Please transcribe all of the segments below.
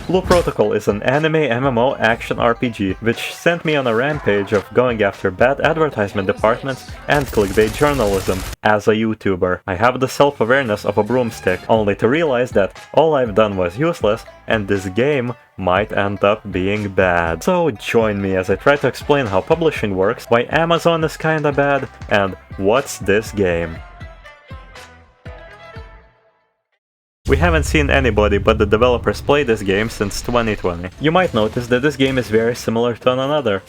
Blue Protocol is an anime MMO action RPG, which sent me on a rampage of going after bad advertisement departments and clickbait journalism. As a YouTuber, I have the self-awareness of a broomstick, only to realize that all I've done was useless, and this game might end up being bad. So join me as I try to explain how publishing works, why Amazon is kinda bad, and what's this game. We haven't seen anybody but the developers play this game since 2020. You might notice that this game is very similar to another,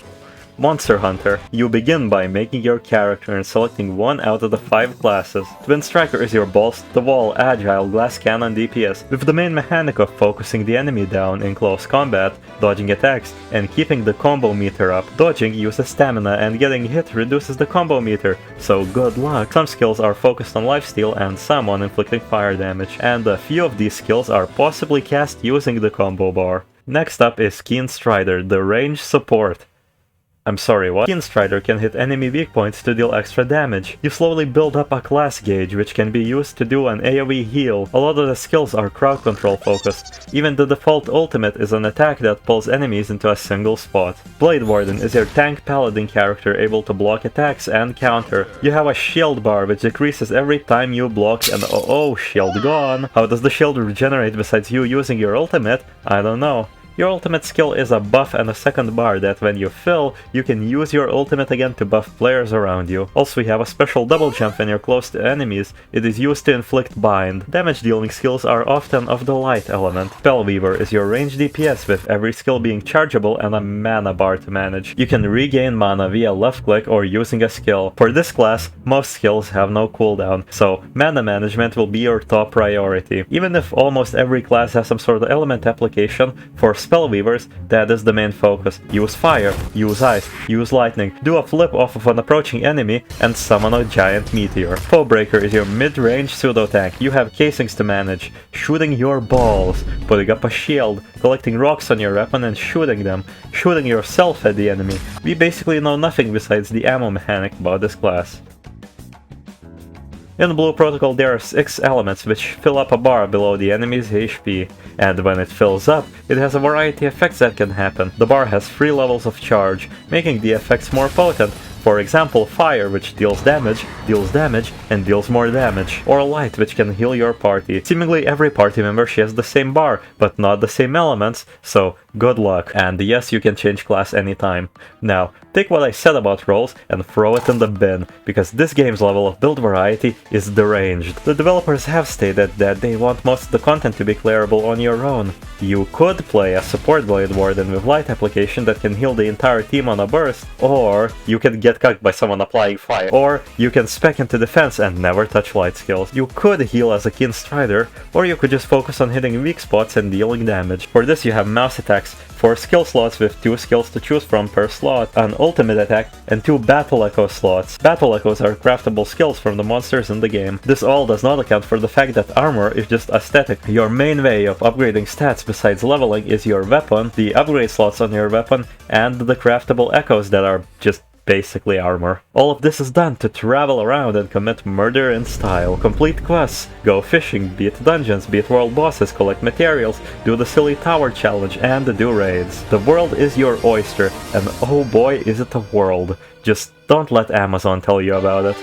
Monster Hunter. You begin by making your character and selecting one out of the 5 classes. Twin Striker is your balls to the wall, agile, glass cannon DPS, with the main mechanic of focusing the enemy down in close combat, dodging attacks, and keeping the combo meter up. Dodging uses stamina and getting hit reduces the combo meter, so good luck. Some skills are focused on lifesteal and some on inflicting fire damage, and a few of these skills are possibly cast using the combo bar. Next up is Keen Strider, the range support. I'm sorry, what? Keen Strider can hit enemy weak points to deal extra damage. You slowly build up a class gauge which can be used to do an AoE heal. A lot of the skills are crowd control focused. Even the default ultimate is an attack that pulls enemies into a single spot. Blade Warden is your tank paladin character able to block attacks and counter. You have a shield bar which decreases every time you block and oh, shield gone. How does the shield regenerate besides you using your ultimate? I don't know. Your ultimate skill is a buff and a second bar that when you fill, you can use your ultimate again to buff players around you. Also, you have a special double jump when you're close to enemies. It is used to inflict bind. Damage dealing skills are often of the light element. Spellweaver is your range DPS with every skill being chargeable and a mana bar to manage. You can regain mana via left click or using a skill. For this class, most skills have no cooldown, so mana management will be your top priority. Even if almost every class has some sort of element application, for Spellweavers, that is the main focus. Use fire, use ice, use lightning, do a flip off of an approaching enemy, and summon a giant meteor. Foebreaker is your mid-range pseudo-tank. You have casings to manage, shooting your balls, putting up a shield, collecting rocks on your weapon and shooting them, shooting yourself at the enemy. We basically know nothing besides the ammo mechanic about this class. In Blue Protocol there are 6 elements which fill up a bar below the enemy's HP, and when it fills up, it has a variety of effects that can happen. The bar has 3 levels of charge, making the effects more potent. For example, fire, which deals damage, and deals more damage. Or light, which can heal your party. Seemingly every party member shares the same bar, but not the same elements, so good luck. And yes, you can change class anytime. Now, take what I said about roles and throw it in the bin, because this game's level of build variety is deranged. The developers have stated that they want most of the content to be clearable on your own. You could play a support Blade Warden with light application that can heal the entire team on a burst, or you can get cucked by someone applying fire, or you can spec into defense and never touch light skills. You could heal as a Keen Strider, or you could just focus on hitting weak spots and dealing damage. For this you have mouse attacks, 4 skill slots with 2 skills to choose from per slot, an ultimate attack, and 2 battle echo slots. Battle echoes are craftable skills from the monsters in the game. This all does not account for the fact that armor is just aesthetic. Your main way of upgrading stats besides leveling is your weapon, the upgrade slots on your weapon, and the craftable echoes that are just basically armor. All of this is done to travel around and commit murder in style. Complete quests, go fishing, beat dungeons, beat world bosses, collect materials, do the silly tower challenge, and do raids. The world is your oyster, and oh boy is it a world. Just don't let Amazon tell you about it.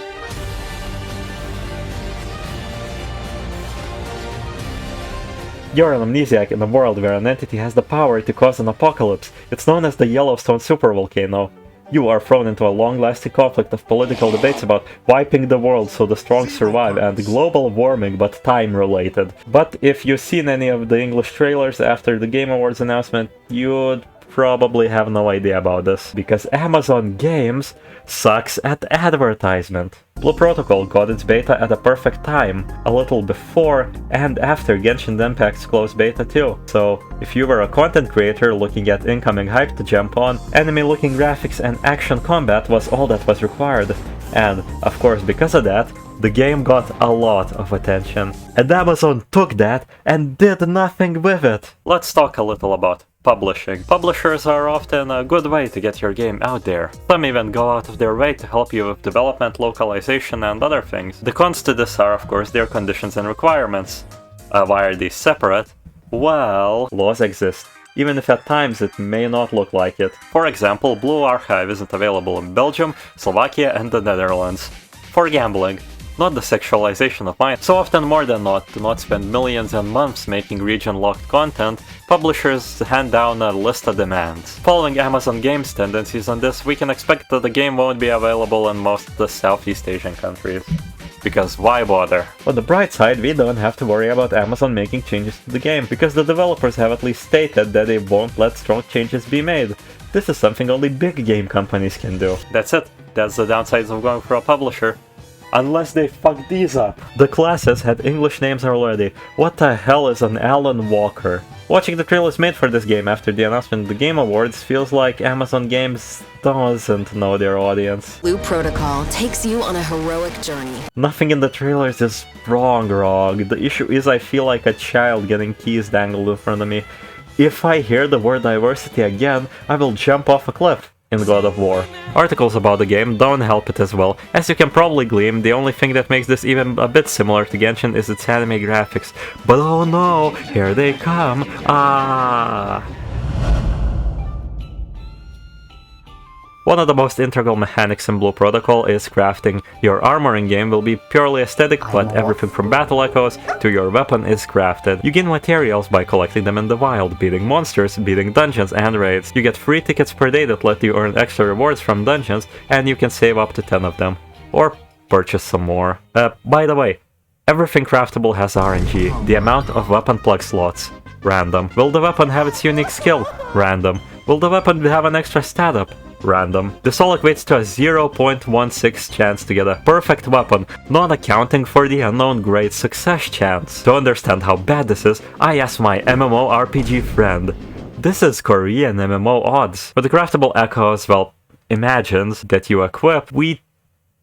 You're an amnesiac in a world where an entity has the power to cause an apocalypse. It's known as the Yellowstone supervolcano. You are thrown into a long-lasting conflict of political debates about wiping the world so the strong survive and global warming but time-related. But if you've seen any of the English trailers after the Game Awards announcement, you'd probably have no idea about this, because Amazon Games sucks at advertisement. Blue Protocol got its beta at a perfect time, a little before and after Genshin Impact's closed beta too. So if you were a content creator looking at incoming hype to jump on, anime-looking graphics and action combat was all that was required. And of course because of that, the game got a lot of attention. And Amazon took that and did nothing with it. Let's talk a little about publishing. Publishers are often a good way to get your game out there. Some even go out of their way to help you with development, localization, and other things. The cons to this are, of course, their conditions and requirements. Why are these separate? Well, laws exist, even if at times it may not look like it. For example, Blue Archive isn't available in Belgium, Slovakia and the Netherlands. For gambling. Not the sexualization of minors. So often more than not, to not spend millions and months making region-locked content, publishers hand down a list of demands. Following Amazon Games' tendencies on this, we can expect that the game won't be available in most of the Southeast Asian countries. Because why bother? On the bright side, we don't have to worry about Amazon making changes to the game, because the developers have at least stated that they won't let strong changes be made. This is something only big game companies can do. That's it. That's the downsides of going for a publisher. Unless they fuck these up. The classes had English names already. What the hell is an Alan Walker? Watching the trailers made for this game after the announcement of the Game Awards feels like Amazon Games doesn't know their audience. Blue Protocol takes you on a heroic journey. Nothing in the trailers is wrong. The issue is I feel like a child getting keys dangled in front of me. If I hear the word diversity again, I will jump off a cliff. In God of War. Articles about the game don't help it as well. As you can probably glean, the only thing that makes this even a bit similar to Genshin is its anime graphics. But oh no, here they come! One of the most integral mechanics in Blue Protocol is crafting. Your armor in game will be purely aesthetic, but everything from battle echoes to your weapon is crafted. You gain materials by collecting them in the wild, beating monsters, beating dungeons and raids. You get free tickets per day that let you earn extra rewards from dungeons, and you can save up to 10 of them. Or purchase some more. By the way, everything craftable has RNG. The amount of weapon plug slots. Random. Will the weapon have its unique skill? Random. Will the weapon have an extra stat up? Random. This all equates to a 0.16 chance to get a perfect weapon, not accounting for the unknown great success chance. To understand how bad this is, I asked my MMORPG friend. This is Korean MMO odds. With the craftable echoes, well, imagines that you equip, we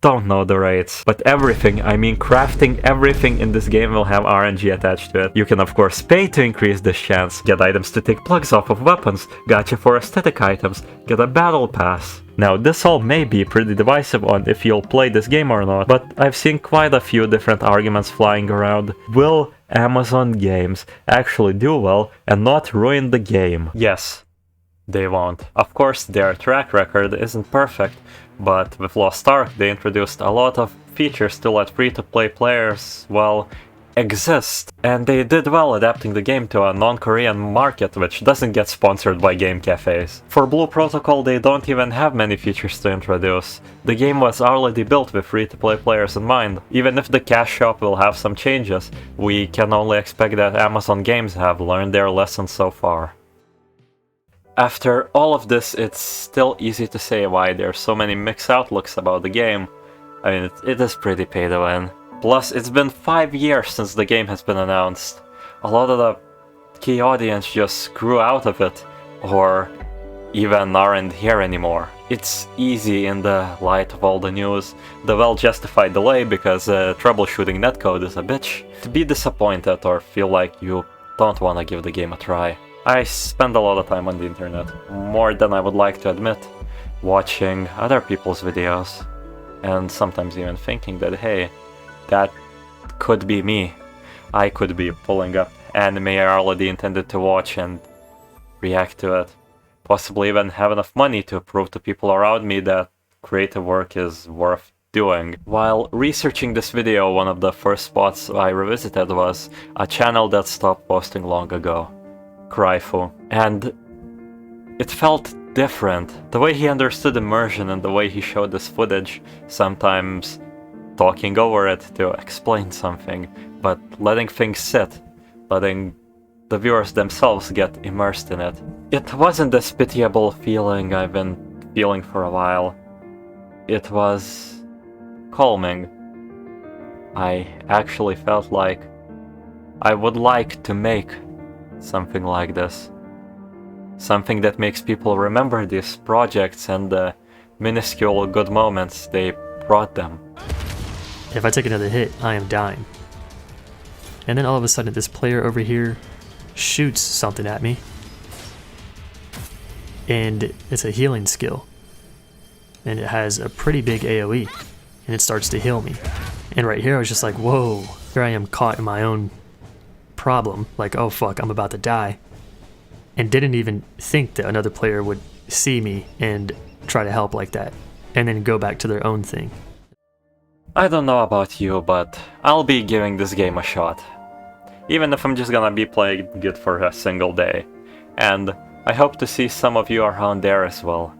don't know the rates. But everything, I mean crafting everything in this game will have RNG attached to it. You can of course pay to increase this chance, get items to take plugs off of weapons, gacha for aesthetic items, get a battle pass. Now this all may be pretty divisive on if you'll play this game or not, but I've seen quite a few different arguments flying around. Will Amazon Games actually do well and not ruin the game? Yes, they won't. Of course their track record isn't perfect, but with Lost Ark they introduced a lot of features to let free-to-play players, well, exist. And they did well adapting the game to a non-Korean market which doesn't get sponsored by game cafes. For Blue Protocol they don't even have many features to introduce. The game was already built with free-to-play players in mind. Even if the cash shop will have some changes, we can only expect that Amazon Games have learned their lesson so far. After all of this, it's still easy to say why there's so many mixed outlooks about the game. I mean, it is pretty pay to win. Plus, it's been 5 years since the game has been announced. A lot of the key audience just grew out of it, or even aren't here anymore. It's easy in the light of all the news, the well-justified delay because troubleshooting netcode is a bitch, to be disappointed or feel like you don't want to give the game a try. I spend a lot of time on the internet, more than I would like to admit, watching other people's videos, and sometimes even thinking that, hey, that could be me. I could be pulling up anime I already intended to watch and react to it. Possibly even have enough money to prove to people around me that creative work is worth doing. While researching this video, one of the first spots I revisited was a channel that stopped posting long ago. Cryfu. And it felt different. The way he understood immersion and the way he showed this footage, sometimes talking over it to explain something, but letting things sit, letting the viewers themselves get immersed in it. It wasn't this pitiable feeling I've been feeling for a while. It was calming. I actually felt like I would like to make something like this. Something that makes people remember these projects and the minuscule good moments they brought them. If I take another hit, I am dying. And then all of a sudden this player over here shoots something at me. And it's a healing skill. And it has a pretty big AoE. And it starts to heal me. And right here I was just like, whoa. Here I am caught in my own problem, like, oh fuck, I'm about to die, and didn't even think that another player would see me and try to help like that, and then go back to their own thing. I don't know about you, but I'll be giving this game a shot. Even if I'm just gonna be playing it for a single day. And I hope to see some of you around there as well.